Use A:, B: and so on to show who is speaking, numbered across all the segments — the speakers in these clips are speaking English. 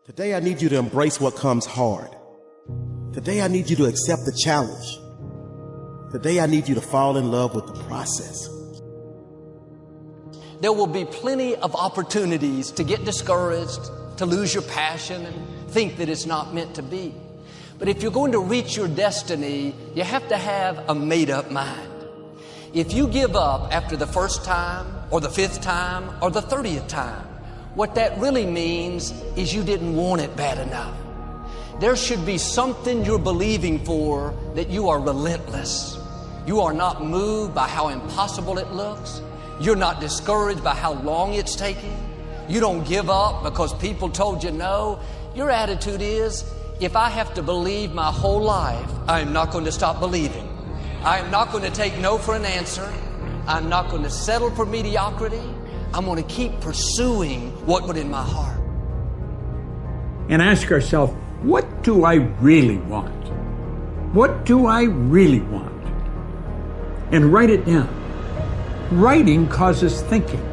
A: Today I need you to embrace what comes hard. Today I need you to accept the challenge. Today I need you to fall in love with the process.
B: There will be plenty of opportunities to get discouraged, to lose your passion and think that it's not meant to be. But if you're going to reach your destiny, you have to have a made-up mind. If you give up after the first time or the 5th time or the 30th time, what that really means is you didn't want it bad enough. There should be something you're believing for, that you are relentless. You are not moved by how impossible it looks. You're not discouraged by how long it's taking. You don't give up because people told you no. Your attitude is, if I have to believe my whole life, I am not going to stop believing. I am not going to take no for an answer. I'm not going to settle for mediocrity. I'm going to keep pursuing what was in my heart.
C: And ask ourselves, what do I really want? What do I really want? And write it down. Writing causes thinking.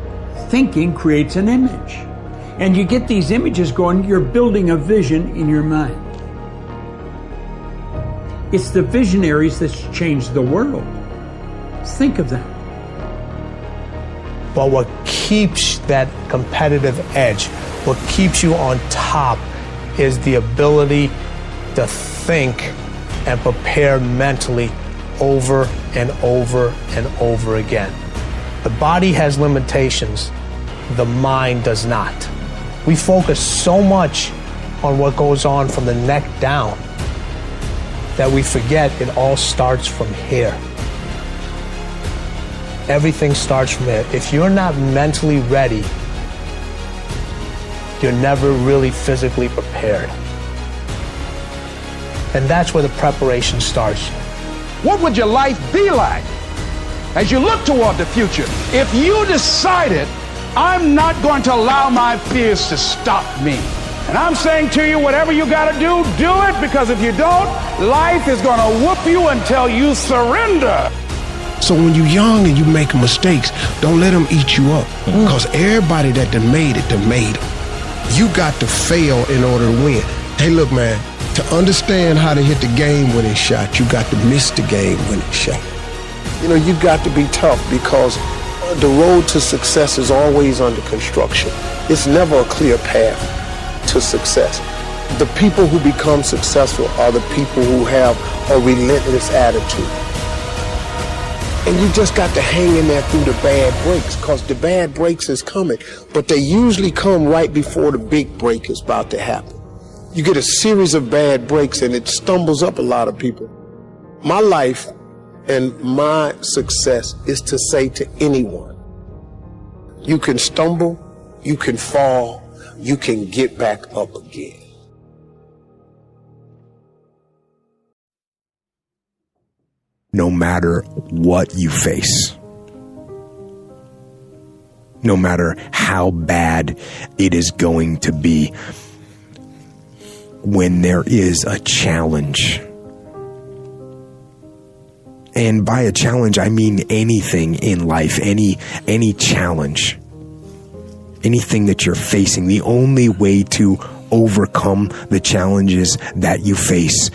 C: Thinking creates an image. And you get these images going, you're building a vision in your mind. It's the visionaries that's changed the world. Think of that.
D: But what keeps that competitive edge, what keeps you on top, is the ability to think and prepare mentally over and over and over again. The body has limitations, the mind does not. We focus so much on what goes on from the neck down that we forget it all starts from here. Everything starts from here. If you're not mentally ready, you're never really physically prepared. And that's where the preparation starts.
E: What would your life be like as you look toward the future if you decided, I'm not going to allow my fears to stop me? And I'm saying to you, whatever you got to do it, because if you don't, life is going to whoop you until you surrender.
F: So when you're young and you make mistakes, don't let them eat you up. Because everybody that done made it, done made them. You got to fail in order to win. Hey, look, man, to understand how to hit the game-winning shot, you got to miss the game-winning shot. You know, you got to be tough, because the road to success is always under construction. It's never a clear path to success. The people who become successful are the people who have a relentless attitude. And you just got to hang in there through the bad breaks, because the bad breaks is coming. But they usually come right before the big break is about to happen. You get a series of bad breaks and it stumbles up a lot of people. My life and my success is to say to anyone, you can stumble, you can fall, you can get back up again.
G: No matter what you face, no matter how bad it is going to be, when there is a challenge, and by a challenge I mean anything in life, any challenge, anything that you're facing, the only way to overcome the challenges that you face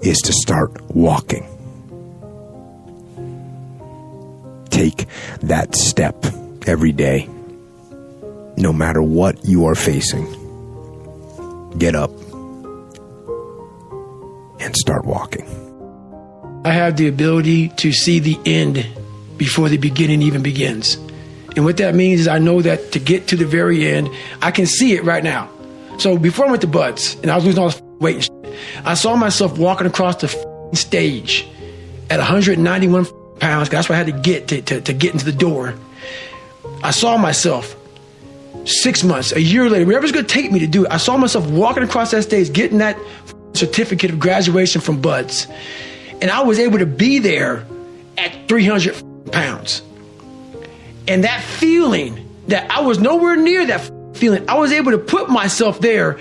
G: is to start walking. Take that step every day, no matter what you are facing. Get up and start walking.
H: I have the ability to see the end before the beginning even begins. And what that means is I know that to get to the very end, I can see it right now. So before I went to Buds and I was losing all this weight and shit, I saw myself walking across the stage at 191 pounds. That's what I had to get to get into the door. I saw myself 6 months, a year later, wherever it's going to take me to do it. I saw myself walking across that stage, getting that certificate of graduation from Buds. And I was able to be there at 300 pounds. And that feeling that I was nowhere near that feeling, I was able to put myself there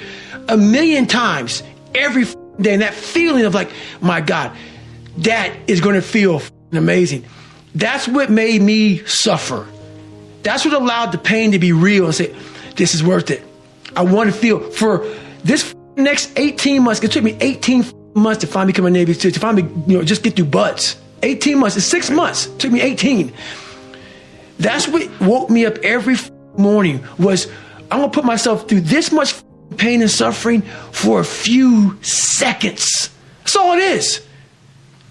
H: 1,000,000 times every day. And that feeling of like, my God, that is going to feel amazing. That's what made me suffer. That's what allowed the pain to be real and say, this is worth it. I want to feel for this next 18 months. It took me 18 months to finally become a Navy SEAL, to finally, just get through BUD/S. 18 months. It's 6 months. It took me 18. That's what woke me up every morning was I'm going to put myself through this much pain and suffering for a few seconds. That's all it is.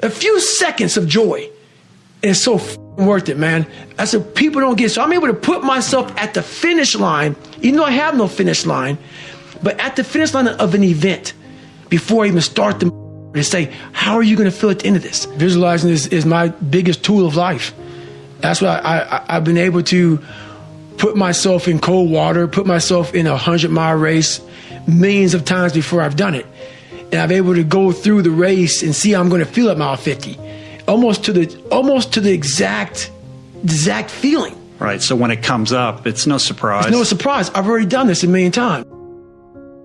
H: A few seconds of joy. And it's so worth it, man. That's what people don't get. So I'm able to put myself at the finish line, even though I have no finish line, but at the finish line of an event before I even start the to say, how are you going to feel at the end of this? Visualizing is my biggest tool of life. That's why I've been able to put myself in cold water, put myself in a 100-mile race millions of times before I've done it. And I've been able to go through the race and see how I'm going to feel at mile 50. Almost to the exact feeling.
I: Right. So when it comes up, it's no surprise.
H: It's no surprise. I've already done this a million times.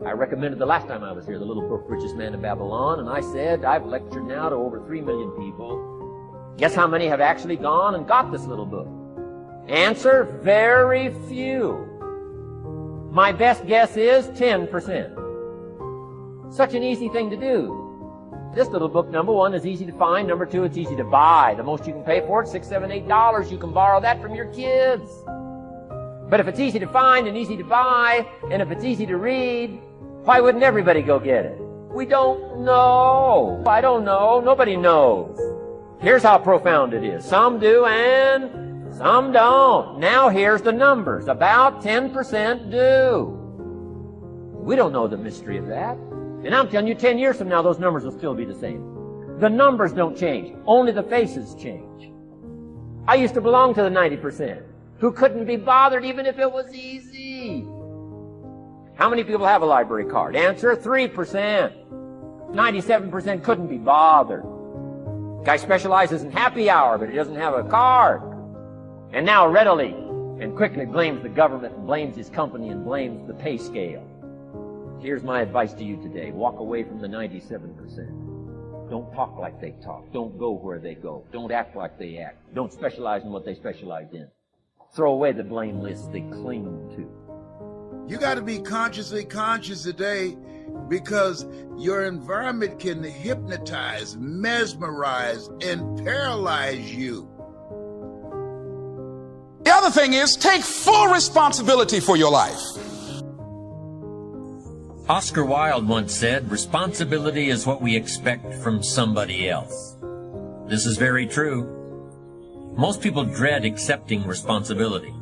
J: I recommended the last time I was here, the little book, Richest Man in Babylon, and I said, I've lectured now to over 3 million people. Guess how many have actually gone and got this little book? Answer, very few. My best guess is 10%. Such an easy thing to do. This little book, number one, is easy to find. Number two, it's easy to buy. The most you can pay for it, $6, $7, $8. You can borrow that from your kids. But if it's easy to find and easy to buy, and if it's easy to read, why wouldn't everybody go get it? We don't know. I don't know. Nobody knows. Here's how profound it is. Some do and some don't. Now here's the numbers. About 10% do. We don't know the mystery of that. And I'm telling you, 10 years from now, those numbers will still be the same. The numbers don't change. Only the faces change. I used to belong to the 90% who couldn't be bothered even if it was easy. How many people have a library card? Answer, 3%. 97% couldn't be bothered. Guy specializes in happy hour, but he doesn't have a card. And now readily and quickly blames the government and blames his company and blames the pay scale. Here's my advice to you today. Walk away from the 97%. Don't talk like they talk. Don't go where they go. Don't act like they act. Don't specialize in what they specialize in. Throw away the blame lists they cling to.
K: You got to be consciously conscious today because your environment can hypnotize, mesmerize, and paralyze you.
E: The other thing is, take full responsibility for your life.
L: Oscar Wilde once said, responsibility is what we expect from somebody else. This is very true. Most people dread accepting responsibility.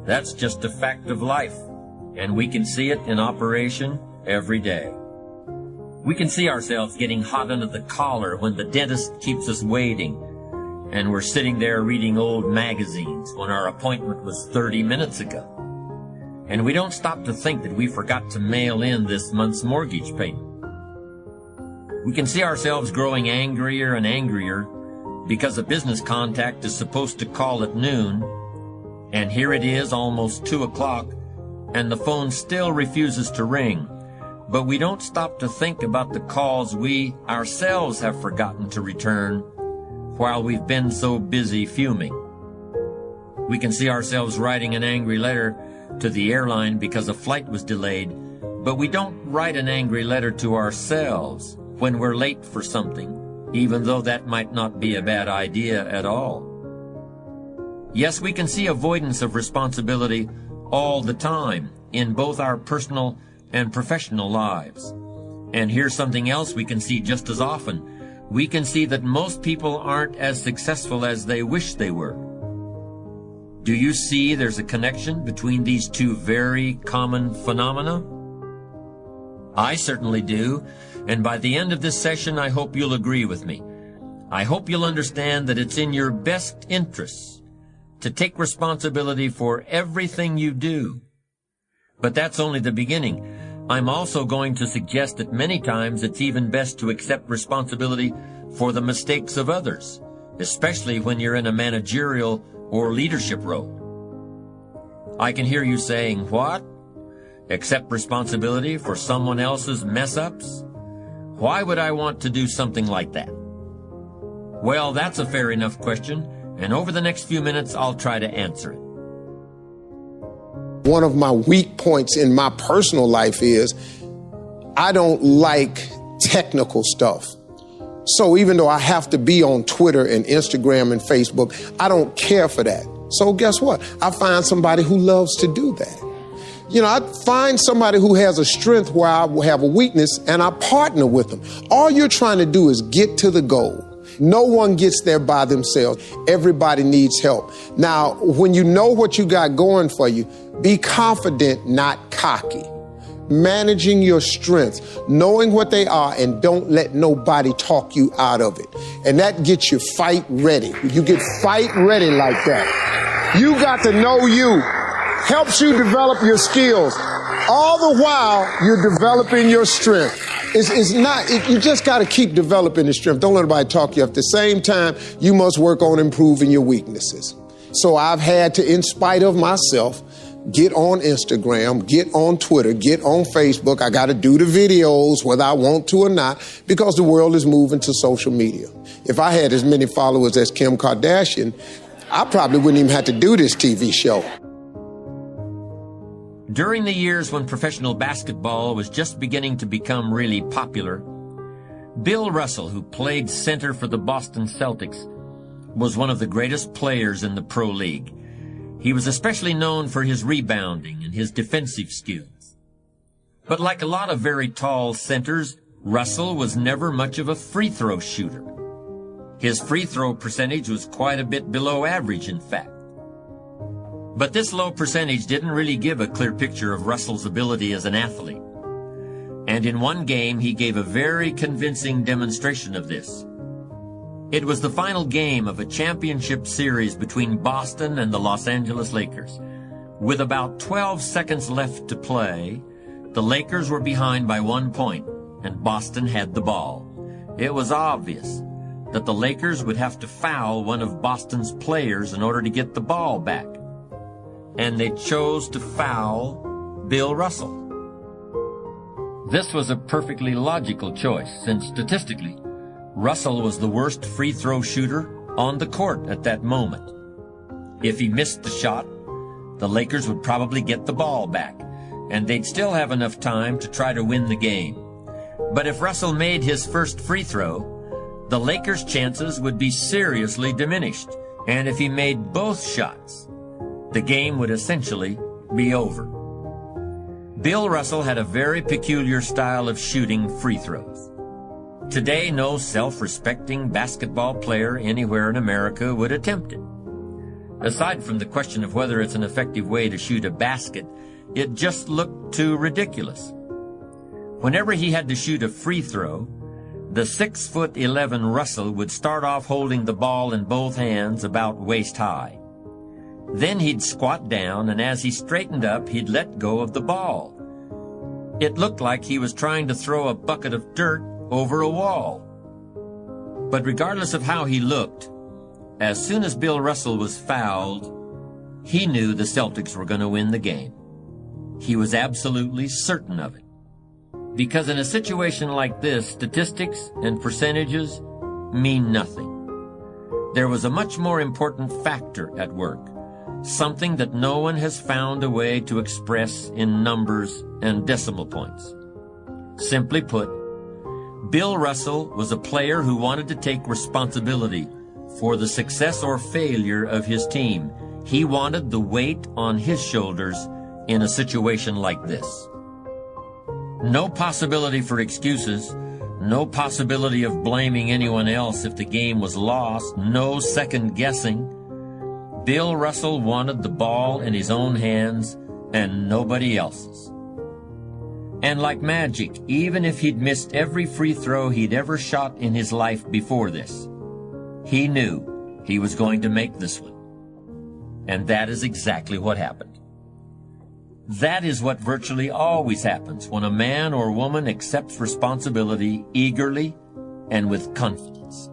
L: That's just a fact of life, and we can see it in operation every day. We can see ourselves getting hot under the collar when the dentist keeps us waiting, and we're sitting there reading old magazines when our appointment was 30 minutes ago. And we don't stop to think that we forgot to mail in this month's mortgage payment. We can see ourselves growing angrier and angrier because a business contact is supposed to call at noon, and here it is almost 2 o'clock, and the phone still refuses to ring. But we don't stop to think about the calls we ourselves have forgotten to return while we've been so busy fuming. We can see ourselves writing an angry letter to the airline because a flight was delayed, but we don't write an angry letter to ourselves when we're late for something, even though that might not be a bad idea at all. Yes, we can see avoidance of responsibility all the time in both our personal and professional lives. And here's something else we can see just as often. We can see that most people aren't as successful as they wish they were. Do you see there's a connection between these two very common phenomena? I certainly do, and by the end of this session, I hope you'll agree with me. I hope you'll understand that it's in your best interests to take responsibility for everything you do. But that's only the beginning. I'm also going to suggest that many times it's even best to accept responsibility for the mistakes of others, especially when you're in a managerial or leadership role. I can hear you saying, what? Accept responsibility for someone else's mess-ups? Why would I want to do something like that? Well, that's a fair enough question, and over the next few minutes I'll try to answer it.
F: One of my weak points in my personal life is I don't like technical stuff. So even though I have to be on Twitter and Instagram and Facebook, I don't care for that. So guess what? I find somebody who loves to do that. I find somebody who has a strength where I have a weakness, and I partner with them. All you're trying to do is get to the goal. No one gets there by themselves. Everybody needs help. Now, when you know what you got going for you, be confident, not cocky. Managing your strengths, knowing what they are, and don't let nobody talk you out of it. And that gets you fight ready. You get fight ready like that. You got to know you. Helps you develop your skills. All the while, you're developing your strength. You just got to keep developing the strength. Don't let anybody talk you up. At the same time, you must work on improving your weaknesses. So I've had to, in spite of myself, get on Instagram, get on Twitter, get on Facebook. I got to do the videos whether I want to or not, because the world is moving to social media. If I had as many followers as Kim Kardashian, I probably wouldn't even have to do this TV show.
L: During the years when professional basketball was just beginning to become really popular, Bill Russell, who played center for the Boston Celtics, was one of the greatest players in the Pro League. He was especially known for his rebounding and his defensive skills. But like a lot of very tall centers, Russell was never much of a free throw shooter. His free throw percentage was quite a bit below average, in fact. But this low percentage didn't really give a clear picture of Russell's ability as an athlete. And in one game, he gave a very convincing demonstration of this. It was the final game of a championship series between Boston and the Los Angeles Lakers. With about 12 seconds left to play, the Lakers were behind by 1 point, and Boston had the ball. It was obvious that the Lakers would have to foul one of Boston's players in order to get the ball back. And they chose to foul Bill Russell. This was a perfectly logical choice, since statistically, Russell was the worst free throw shooter on the court at that moment. If he missed the shot, the Lakers would probably get the ball back, and they'd still have enough time to try to win the game. But if Russell made his first free throw, the Lakers' chances would be seriously diminished, and if he made both shots, the game would essentially be over. Bill Russell had a very peculiar style of shooting free throws. Today, no self-respecting basketball player anywhere in America would attempt it. Aside from the question of whether it's an effective way to shoot a basket, it just looked too ridiculous. Whenever he had to shoot a free throw, the 6'11" Russell would start off holding the ball in both hands about waist high. Then he'd squat down, and as he straightened up, he'd let go of the ball. It looked like he was trying to throw a bucket of dirt over a wall. But regardless of how he looked, as soon as Bill Russell was fouled, he knew the Celtics were going to win the game. He was absolutely certain of it. Because in a situation like this, statistics and percentages mean nothing. There was a much more important factor at work. Something that no one has found a way to express in numbers and decimal points. Simply put, Bill Russell was a player who wanted to take responsibility for the success or failure of his team. He wanted the weight on his shoulders in a situation like this. No possibility for excuses, no possibility of blaming anyone else if the game was lost, no second guessing. Bill Russell wanted the ball in his own hands and nobody else's. And like magic, even if he'd missed every free throw he'd ever shot in his life before this, he knew he was going to make this one. And that is exactly what happened. That is what virtually always happens when a man or woman accepts responsibility eagerly and with confidence.